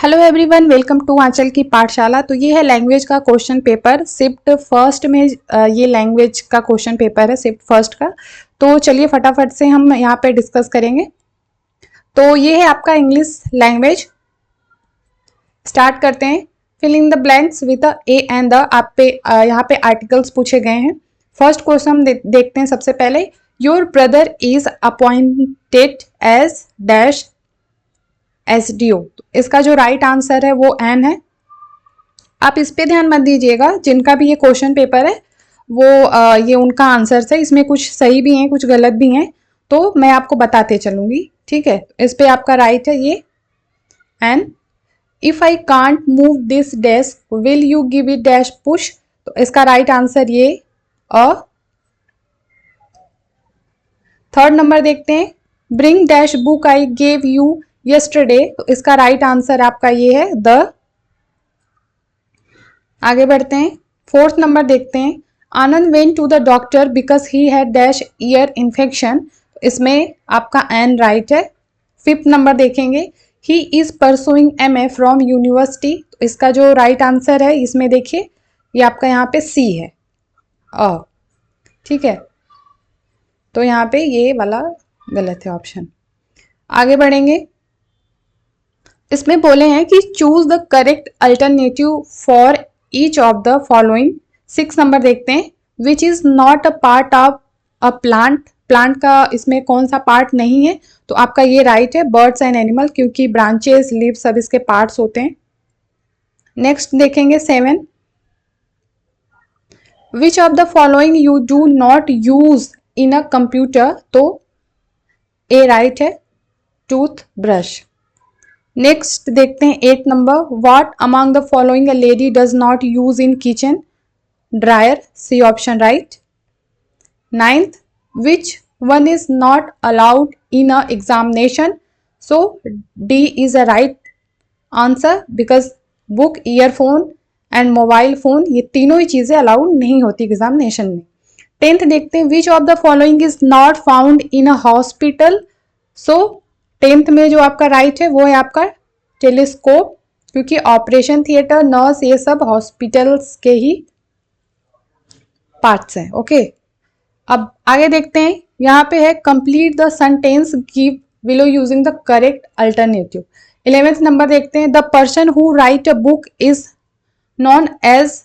Hello everyone, welcome to आंचल की पाठशाला। तो ये है लैंग्वेज का क्वेश्चन पेपर शिफ्ट फर्स्ट में। ये लैंग्वेज का क्वेश्चन पेपर है शिफ्ट फर्स्ट का। तो चलिए फटाफट से हम यहाँ पे डिस्कस करेंगे। तो ये है आपका इंग्लिश लैंग्वेज। स्टार्ट करते हैं। Fill in the blanks with a and the. आप पे यहाँ पे आर्टिकल्स पूछे गए हैं। फर्स्ट क्वेश्चन हम देखते हैं सबसे पहले। Your brother is appointed as dash SDO। इसका जो राइट आंसर है वो एन है। आप इस पे ध्यान मत दीजिएगा, जिनका भी ये क्वेश्चन पेपर है वो ये उनका आंसर है। इसमें कुछ सही भी हैं कुछ गलत भी हैं, तो मैं आपको बताते चलूंगी, ठीक है। इस पे आपका राइट है ये an. If I can't move this desk will you give it dash push. तो इसका राइट आंसर ये अ। थर्ड नंबर देखते हैं। Bring dash book I gave you yesterday. तो इसका राइट आंसर आपका ये है द। आगे बढ़ते हैं। फोर्थ नंबर देखते हैं। Anand went to the doctor because he had dash ear infection. इसमें आपका एन राइट है। फिफ्थ नंबर देखेंगे। He is pursuing MA from university. तो इसका जो राइट आंसर है इसमें देखिए ये आपका यहाँ पे सी है अ, ठीक है। तो यहाँ पे ये वाला गलत है ऑप्शन। आगे बढ़ेंगे। इसमें बोले हैं कि choose the correct alternative for each of the following. 6 number देखते हैं। Which is not a part of a plant. Plant का इसमें कौन सा पार्ट नहीं है? तो आपका ये राइट है बर्ड्स एंड एनिमल, क्योंकि ब्रांचेस लीव्स सब इसके पार्ट्स होते हैं। नेक्स्ट देखेंगे 7। Which of the following you do not use in a computer. तो ए राइट है टूथ ब्रश। नेक्स्ट देखते हैं 8 number. What among the following a lady does not use in kitchen. Dryer, C option right. 9th, which one is not allowed in a examination. So D is a right answer because book, earphone and mobile phone ये तीनों ही चीजें allowed नहीं होती examination में। 10th देखते हैं। विच of the following is not found in a hospital. So 10th में जो आपका राइट है वो है आपका टेलीस्कोप, क्योंकि ऑपरेशन थिएटर, नर्स, ये सब हॉस्पिटल्स के ही पार्ट्स हैं। ओके, अब आगे देखते हैं। यहाँ पे है complete the sentence give below using the correct alternative. 11th number देखते हैं। The person who write a book is known as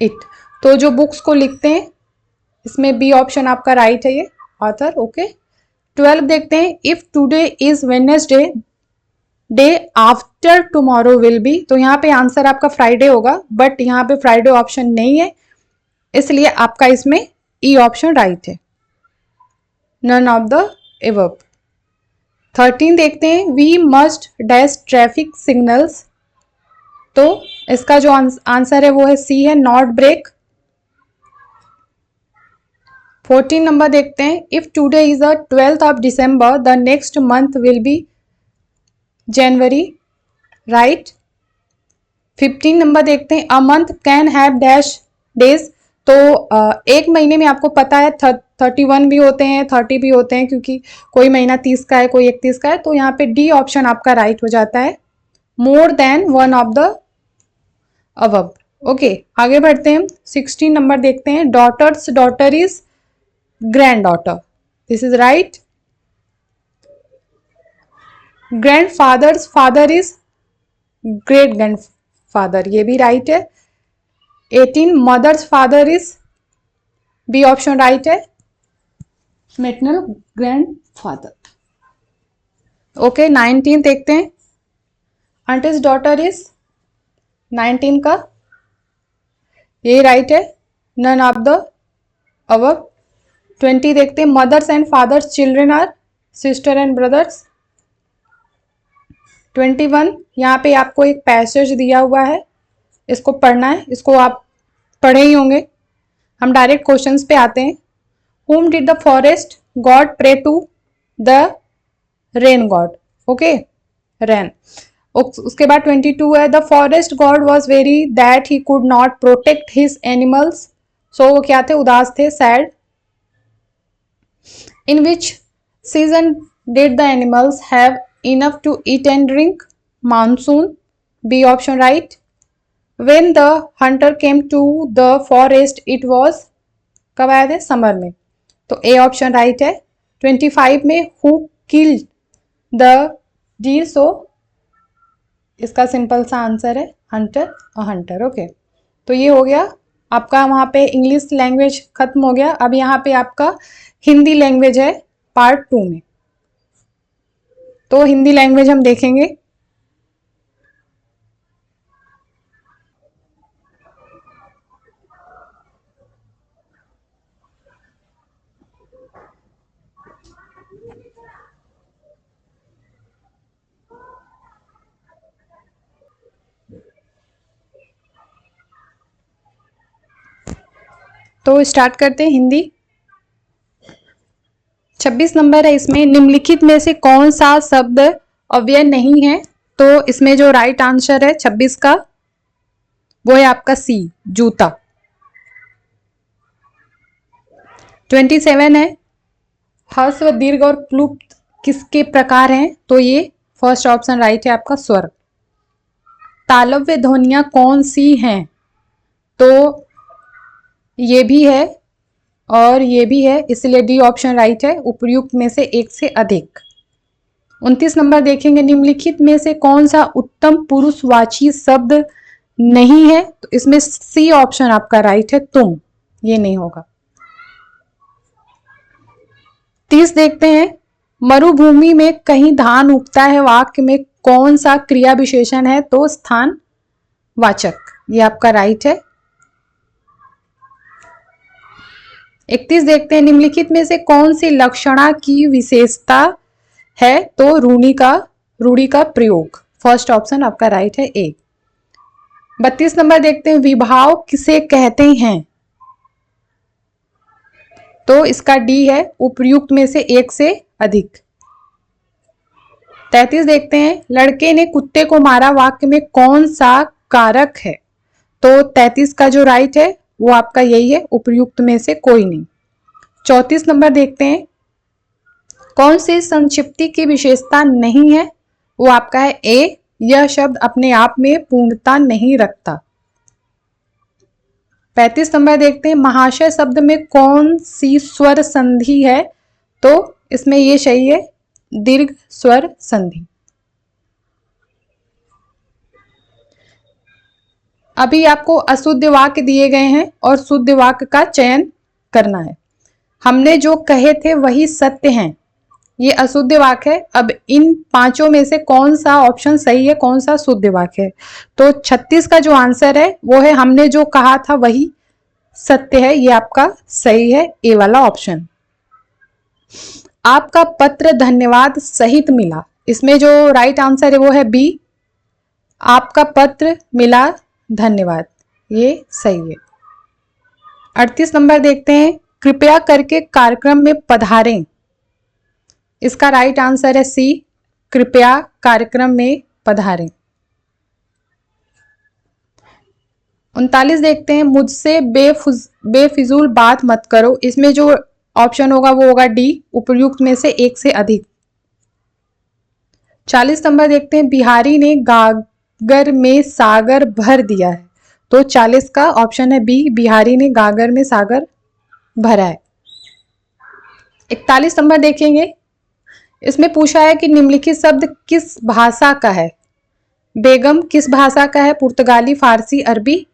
it. तो जो बुक्स को लिखते हैं इसमें बी ऑप्शन आपका राइट है, ये ऑथर। ओके। 12 देखते हैं। If today is Wednesday day after tomorrow will be. तो यहाँ पे आंसर आपका फ्राइडे होगा, बट यहाँ पे फ्राइडे ऑप्शन नहीं है, इसलिए आपका इसमें ई ऑप्शन राइट है, नन ऑफ द एबव। 13 देखते हैं। We must dash traffic signals. तो इसका जो आंसर है वो है सी है, नॉट ब्रेक। 14 नंबर देखते हैं। If today is the 12th of December the next month will be January, right. 15 number देखते हैं। A month can have dash days. तो एक महीने में आपको पता है 31 भी होते हैं, 30 भी होते हैं, क्योंकि कोई महीना 30 का है, कोई 31 का है। तो यहाँ पे डी ऑप्शन आपका राइट हो जाता है, more than one of the above. Okay, आगे बढ़ते हैं। 16 नंबर देखते हैं। Daughter's daughter is granddaughter, this is right. Grandfather's father is great grandfather, ये भी राइट है। 18 mother's father is B option right है, मैटरनल ग्रैंडफादर। ओके, 19 देखते हैं। आंटीज डॉटर इज 19 का ये राइट है, नन ऑफ द अबव। 20 देखते हैं। Mother's and father's children are sister and brothers. 21 यहाँ पे आपको एक पैसेज दिया हुआ है, इसको पढ़ना है, इसको आप पढ़े ही होंगे। हम डायरेक्ट क्वेश्चंस पे आते हैं। Whom did the forest god pray to? The rain god. Okay, rain। उसके बाद 22 है। The forest god was weary that he could not protect his animals. So वो क्या थे? उदास थे, sad. In which season did the animals have enough to eat and drink? Monsoon, B option right. When the hunter came to the forest it was, कब आए थे? Summer में, तो ए ऑप्शन राइट है। 25 में हु किल्ड द डीर, सो इसका simple सा answer है हंटर, अ हंटर। ओके, तो ये हो गया आपका, वहां पे इंग्लिश लैंग्वेज खत्म हो गया। अब यहाँ पे आपका हिंदी लैंग्वेज है पार्ट 2 में। तो हिंदी लैंग्वेज हम देखेंगे। तो स्टार्ट करते हैं हिंदी। 26 नंबर है, इसमें निम्नलिखित में से कौन सा शब्द अव्यय नहीं है? तो इसमें जो राइट आंसर है 26 का वो है आपका सी, जूता। 27 है, ह्रस्व, दीर्घ और क्लुप्त किसके प्रकार हैं? तो ये फर्स्ट ऑप्शन राइट है आपका, स्वर। तालव्य ध्वनियां कौन सी हैं? तो ये भी है और ये भी है, इसलिए डी ऑप्शन राइट है, उपर्युक्त में से एक से अधिक। 29 नंबर देखेंगे, निम्नलिखित में से कौन सा उत्तम पुरुषवाची शब्द नहीं है? तो इसमें सी ऑप्शन आपका राइट है, तुम, ये नहीं होगा। 30 देखते हैं, मरुभूमि में कहीं धान उगता है, वाक्य में कौन सा क्रिया विशेषण है? तो स्थान वाचक, ये आपका राइट है। 31 देखते हैं, निम्नलिखित में से कौन सी लक्षणा की विशेषता है? तो रूढ़ी का प्रयोग, फर्स्ट ऑप्शन आपका राइट है, ए। 32 नंबर देखते हैं, विभाव किसे कहते हैं? तो इसका डी है, उपर्युक्त में से एक से अधिक। 33 देखते हैं, लड़के ने कुत्ते को मारा, वाक्य में कौन सा कारक है? तो 33 का जो राइट है वो आपका यही है, उपर्युक्त में से कोई नहीं। 34 नंबर देखते हैं, कौन सी संक्षिप्ति की विशेषता नहीं है? वो आपका है ए, यह शब्द अपने आप में पूर्णता नहीं रखता। 35 नंबर देखते हैं, महाशय शब्द में कौन सी स्वर संधि है? तो इसमें ये सही है, दीर्घ स्वर संधि। अभी आपको अशुद्ध वाक्य दिए गए हैं और शुद्ध वाक्य का चयन करना है। हमने जो कहे थे वही सत्य हैं, ये अशुद्ध वाक्य है। अब इन पांचों में से कौन सा ऑप्शन सही है, कौन सा शुद्ध वाक्य है? तो 36 का जो आंसर है वो है, हमने जो कहा था वही सत्य है, ये आपका सही है, ए वाला ऑप्शन। आपका पत्र धन्यवाद सहित मिला, इसमें जो राइट आंसर है वो है बी, आपका पत्र मिला धन्यवाद, ये सही है। 38 नंबर देखते हैं, कृपया करके कार्यक्रम में पधारें, इसका राइट आंसर है सी, कृपया कार्यक्रम में पधारें। 39 देखते हैं, मुझसे बेफिजूल बात मत करो, इसमें जो ऑप्शन होगा वो होगा डी, उपर्युक्त में से एक से अधिक। 40 नंबर देखते हैं, बिहारी ने गागर में सागर भर दिया है, तो 40 का ऑप्शन है बी, बिहारी ने गागर में सागर भरा है। 41 नंबर देखेंगे, इसमें पूछा है कि निम्नलिखित शब्द किस भाषा का है? बेगम किस भाषा का है? पुर्तगाली, फारसी, अरबी।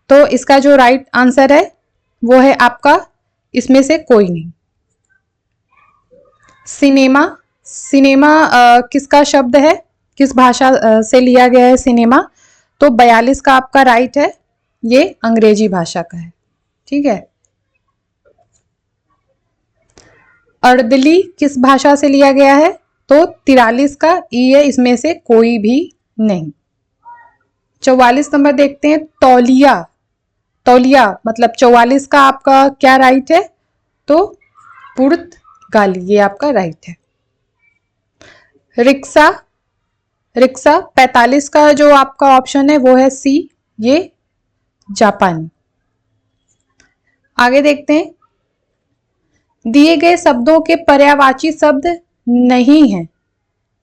तो इसका जो राइट आंसर है वो है आपका इसमें से कोई नहीं। सिनेमा किसका शब्द है, किस भाषा से लिया गया है सिनेमा? तो 42 का आपका राइट है, ये अंग्रेजी भाषा का है। ठीक है। अर्दली किस भाषा से लिया गया है? तो 43 का ई है, इसमें से कोई भी नहीं। 44 नंबर देखते हैं, तौलिया मतलब 44 का आपका क्या राइट है? तो पुर्तगाली, ये आपका राइट है। रिक्शा 45 का जो आपका ऑप्शन है वो है सी, ये जापानी। आगे देखते हैं, दिए गए शब्दों के पर्यायवाची शब्द नहीं है,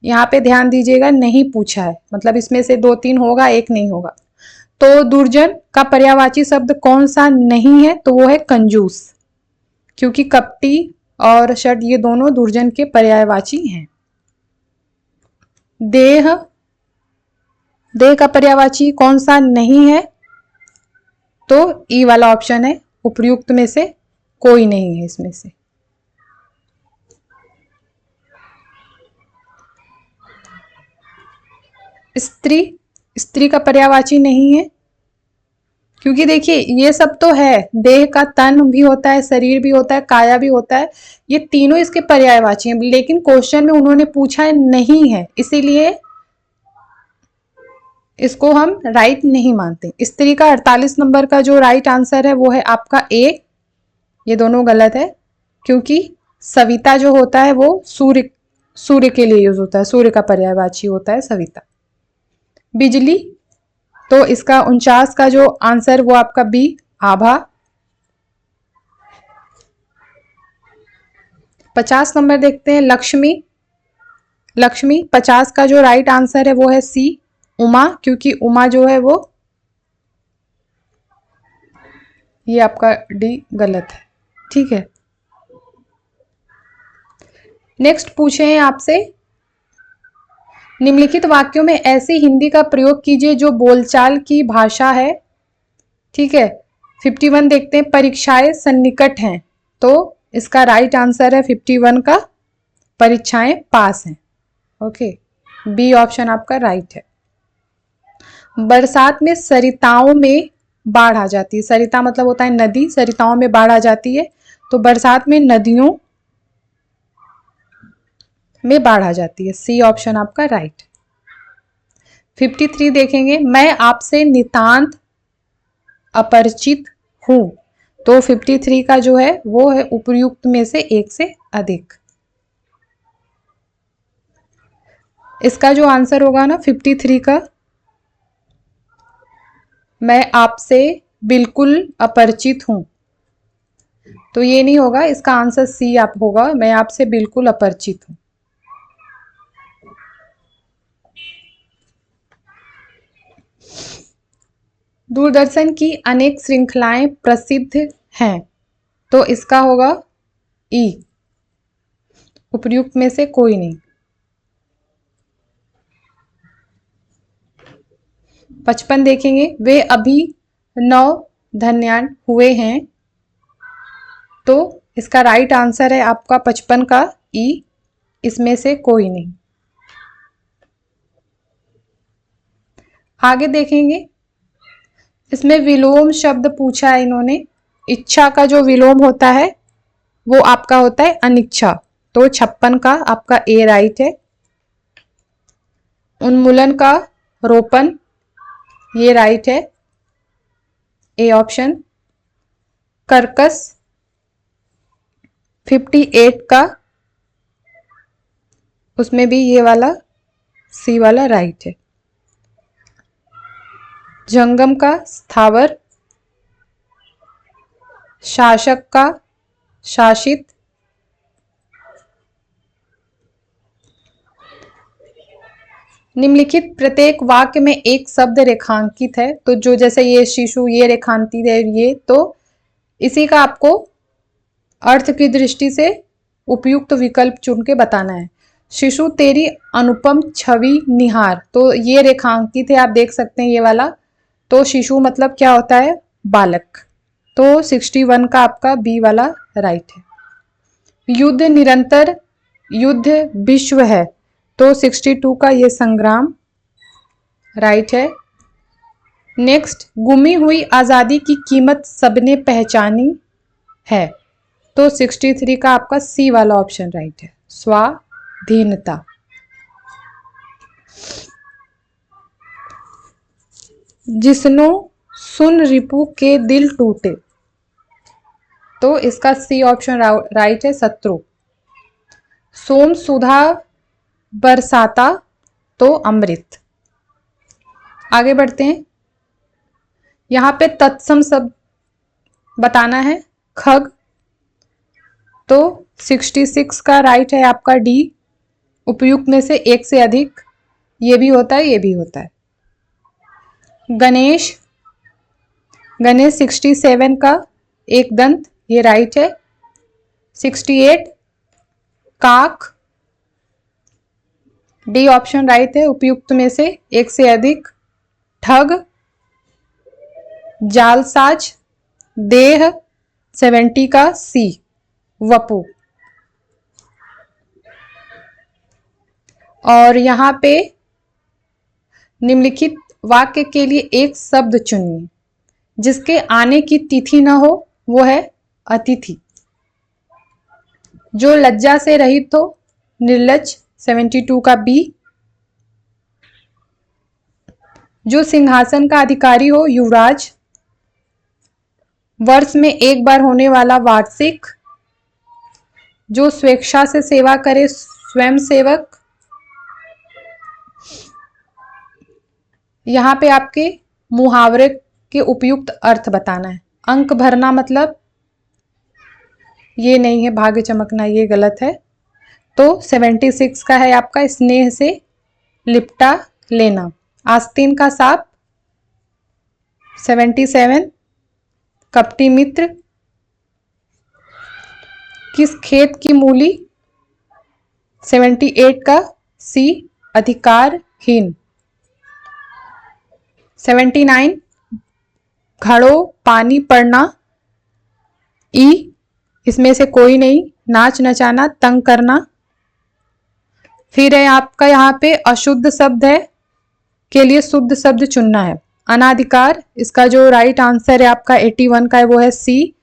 यहाँ पे ध्यान दीजिएगा, नहीं पूछा है, मतलब इसमें से 2-3 होगा, एक नहीं होगा। तो दुर्जन का पर्यायवाची शब्द कौन सा नहीं है? तो वो है कंजूस, क्योंकि कपटी और षट ये दोनों दुर्जन के पर्यायवाची हैं। देह, देह का पर्यायवाची कौन सा नहीं है? तो ई वाला ऑप्शन है, उपर्युक्त में से कोई नहीं है इसमें से। स्त्री, स्त्री का पर्यायवाची नहीं है, क्योंकि देखिए ये सब तो है, देह का तन भी होता है, शरीर भी होता है, काया भी होता है, ये तीनों इसके पर्यायवाची हैं, लेकिन क्वेश्चन में उन्होंने पूछा है नहीं है, इसीलिए इसको हम राइट नहीं मानते। स्त्री का 48 नंबर का जो राइट आंसर है वो है आपका ए। ये दोनों गलत है, क्योंकि सविता जो होता है वो सूर्य, सूर्य के लिए यूज होता है, सूर्य का पर्यायवाची होता है सविता। बिजली, तो इसका 49 का जो आंसर वो आपका बी, आभा। 50 नंबर देखते हैं, लक्ष्मी। लक्ष्मी 50 का जो राइट आंसर है वो है सी, उमा, क्योंकि उमा जो है वो, ये आपका डी गलत है। ठीक है, नेक्स्ट पूछे हैं आपसे, निम्नलिखित वाक्यों में ऐसी हिंदी का प्रयोग कीजिए जो बोलचाल की भाषा है। ठीक है, 51 देखते हैं, परीक्षाएं सन्निकट हैं, तो इसका राइट आंसर है 51 का, परीक्षाएं पास हैं। ओके, बी ऑप्शन आपका राइट है। बरसात में सरिताओं में बाढ़ आ जाती है, सरिता मतलब होता है नदी, सरिताओं में बाढ़ आ जाती है, तो बरसात में नदियों में बाढ़ आ जाती है, सी ऑप्शन आपका राइट। 53 देखेंगे, मैं आपसे नितांत अपरिचित हूं, तो 53 का जो है वो है उपर्युक्त में से एक से अधिक। इसका जो आंसर होगा ना 53 का, मैं आपसे बिल्कुल अपरिचित हूं, तो ये नहीं होगा, इसका आंसर सी आप होगा, मैं आपसे बिल्कुल अपरिचित हूं। दूरदर्शन की अनेक श्रृंखलाएं प्रसिद्ध हैं, तो इसका होगा ई, उपर्युक्त में से कोई नहीं। 55 देखेंगे, वे अभी 9 धन्यान हुए हैं, तो इसका राइट आंसर है आपका 55 का ई, इसमें से कोई नहीं। आगे देखेंगे, इसमें विलोम शब्द पूछा है इन्होंने। इच्छा का जो विलोम होता है वो आपका होता है अनिच्छा, तो 56 का आपका ए राइट है। उन्मूलन का रोपण, ये राइट है, ए ऑप्शन। कर्कश 58 का, उसमें भी ये वाला सी वाला राइट है। जंगम का स्थावर, शासक का शासित, निम्नलिखित प्रत्येक वाक्य में एक शब्द रेखांकित है, तो जो जैसे ये शिशु ये रेखांकित है, ये तो इसी का आपको अर्थ की दृष्टि से उपयुक्त विकल्प चुन के बताना है। शिशु तेरी अनुपम छवि निहार, तो ये रेखांकित है, आप देख सकते हैं ये वाला, तो शिशु मतलब क्या होता है? बालक, तो 61 का आपका बी वाला राइट है। युद्ध निरंतर युद्ध विश्व है, तो 62 का ये संग्राम राइट है। नेक्स्ट, गुमी हुई आजादी की कीमत सबने पहचानी है, तो 63 का आपका सी वाला ऑप्शन राइट है, स्वाधीनता। जिसनो सुन रिपु के दिल टूटे, तो इसका सी ऑप्शन राइट है, शत्रु। सोम सुधा बरसाता, तो अमृत। आगे बढ़ते हैं, यहां पे तत्सम शब्द बताना है, खग, तो 66 का राइट है आपका डी, उपयुक्त में से एक से अधिक, ये भी होता है, ये भी होता है। गणेश, गणेश 67 का एक दंत, ये राइट है। 68 काक, डी ऑप्शन राइट है, उपयुक्त में से एक से अधिक। ठग, जालसाज, देह 70 का सी, वपु। और यहाँ पे निम्नलिखित वाक्य के लिए एक शब्द चुनिए जिसके आने की तिथि न हो, वो है अतिथि। जो लज्जा से रहित हो, निर्लज 72 का बी। जो सिंहासन का अधिकारी हो, युवराज। वर्ष में एक बार होने वाला वार्षिक। जो स्वेच्छा से सेवा करे, स्वयंसेवक। यहाँ पे आपके मुहावरे के उपयुक्त अर्थ बताना है। अंक भरना मतलब ये नहीं है, भाग्य चमकना, ये गलत है। तो 76 का है आपका स्नेह से लिपटा लेना। आस्तीन का सांप 77। कपटी मित्र। किस खेत की मूली 78 का सी, अधिकारहीन। 79 घड़ो पानी पड़ना, ई, इसमें से कोई नहीं। नाच नचाना, तंग करना। फिर है आपका यहाँ पे अशुद्ध शब्द है, के लिए शुद्ध शब्द चुनना है। अनाधिकार, इसका जो राइट आंसर है आपका 81 का है, वो है सी,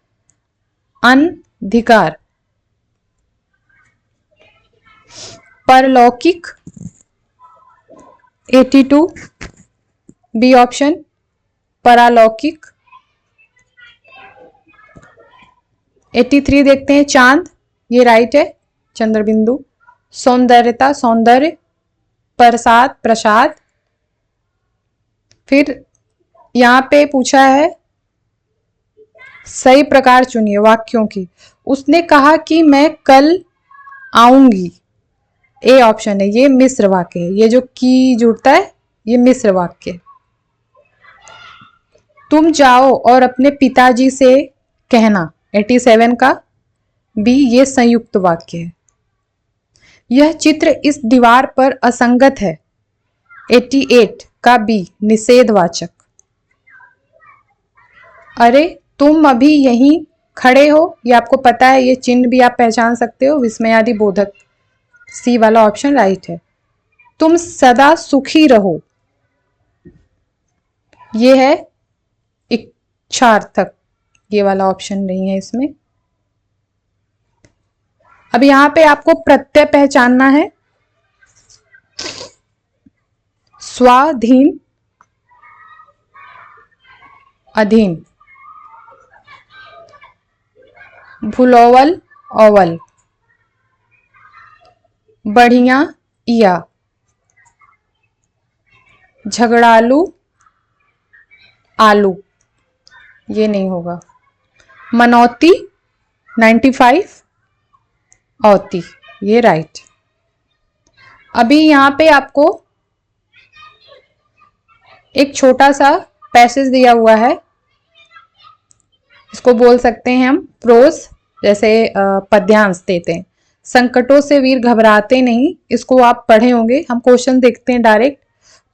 अनधिकार। परलौकिक 82, बी ऑप्शन, परालौकिक। 83 देखते हैं, चांद, ये राइट है, चंद्रबिंदु। सौंदर्यता, सौंदर्य। प्रसाद, प्रसाद। फिर यहाँ पे पूछा है सही प्रकार चुनिए वाक्यों की। उसने कहा कि मैं कल आऊंगी, ए ऑप्शन है, ये मिश्र वाक्य है। ये जो की जुड़ता है, ये मिश्र वाक्य है। तुम जाओ और अपने पिताजी से कहना, 87 का बी, ये संयुक्त वाक्य है। यह चित्र इस दीवार पर असंगत है, 88 का बी, निषेधवाचक। अरे तुम अभी यहीं खड़े हो, ये आपको पता है, ये चिन्ह भी आप पहचान सकते हो, विस्मयादि बोधक, सी वाला ऑप्शन राइट है। तुम सदा सुखी रहो, ये है इच्छार्थक, ये वाला ऑप्शन नहीं है इसमें। अब यहां पे आपको प्रत्यय पहचानना है। स्वाधीन, अधीन। भुलौवल, ओवल। बढ़िया, इया। झगड़ालू, आलू, ये नहीं होगा। मनौती 95, औती, ये राइट। अभी यहां पे आपको एक छोटा सा पैसेज दिया हुआ है, इसको बोल सकते हैं हम प्रोज, जैसे पद्यांश देते हैं। संकटों से वीर घबराते नहीं, इसको आप पढ़े होंगे। हम क्वेश्चन देखते हैं डायरेक्ट।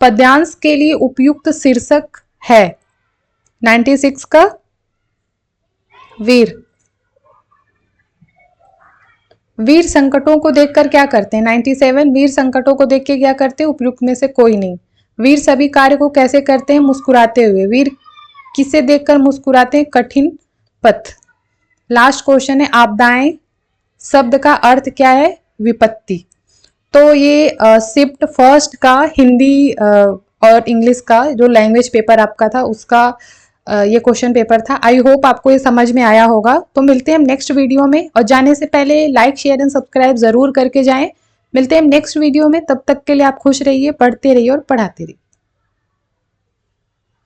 पद्यांश के लिए उपयुक्त शीर्षक है 96 का वीर। वीर संकटों को देखकर क्या करते हैं, 97 वीर संकटों को देख के क्या करते हैं, उपयुक्त में से कोई नहीं। वीर सभी कार्य को कैसे करते हैं, मुस्कुराते हुए। वीर किसे देखकर मुस्कुराते हैं, कठिन पथ। लास्ट क्वेश्चन है आपदाएं शब्द का अर्थ क्या है, विपत्ति। तो ये शिफ्ट फर्स्ट का हिंदी और इंग्लिश का जो लैंग्वेज पेपर आपका था, उसका ये क्वेश्चन पेपर था। आई होप आपको ये समझ में आया होगा। तो मिलते हैं हम नेक्स्ट वीडियो में, और जाने से पहले लाइक शेयर एंड सब्सक्राइब जरूर करके जाएं। मिलते हैं नेक्स्ट वीडियो में, तब तक के लिए आप खुश रहिए, पढ़ते रहिए और पढ़ाते रहिए।